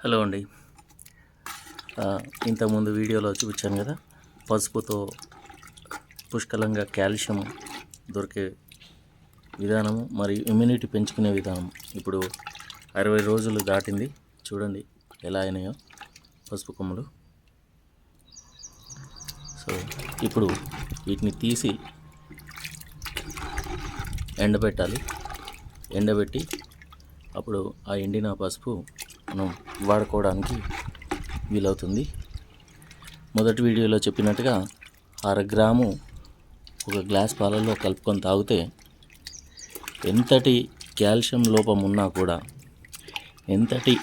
Hello అండి. ఇంతకుముందు వీడియోలో చూపించాను కదా, పసుపుతో పుష్కలంగా కాల్షియం దొరికే విధానము మరియు ఇమ్యూనిటీ పెంచుకునే విధానం. ఇప్పుడు 60 రోజులు దాటింది. చూడండి ఎలా అయినాయో పసుపు కొమ్ములు. సో ఇప్పుడు వీటిని తీసి ఎండబెట్టాలి. ఎండబెట్టి అప్పుడు ఆ ఎండిన పసుపు మనం వాడుకోవడానికి వీలవుతుంది. మొదటి వీడియోలో చెప్పినట్టుగా 1/2 గ్రాము ఒక గ్లాస్ పాలల్లో కలుపుకొని తాగితే ఎంతటి కాల్షియం లోపం ఉన్నా కూడా, ఎంతటి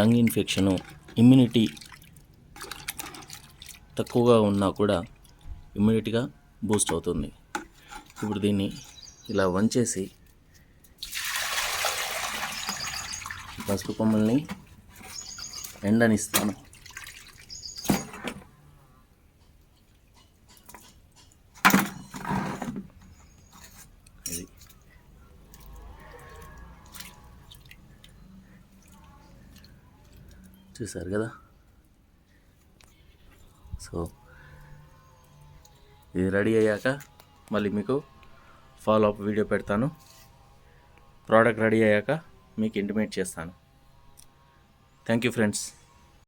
లంగ్ ఇన్ఫెక్షను, ఇమ్యూనిటీ తక్కువగా ఉన్నా కూడా ఇమ్యూనిటీగా బూస్ట్ అవుతుంది. ఇప్పుడు దీన్ని ఇలా వంచేసి పసుపు కొమ్మల్ని ఎండనిస్తాను. ఇది చూసారు కదా. సో ఇది రెడీ అయ్యాక మళ్ళీ మీకు ఫాలో అప్ వీడియో పెడతాను. ప్రోడక్ట్ రెడీ అయ్యాక మీకు ఇంటిమేట్ చేస్తాను. Thank you friends.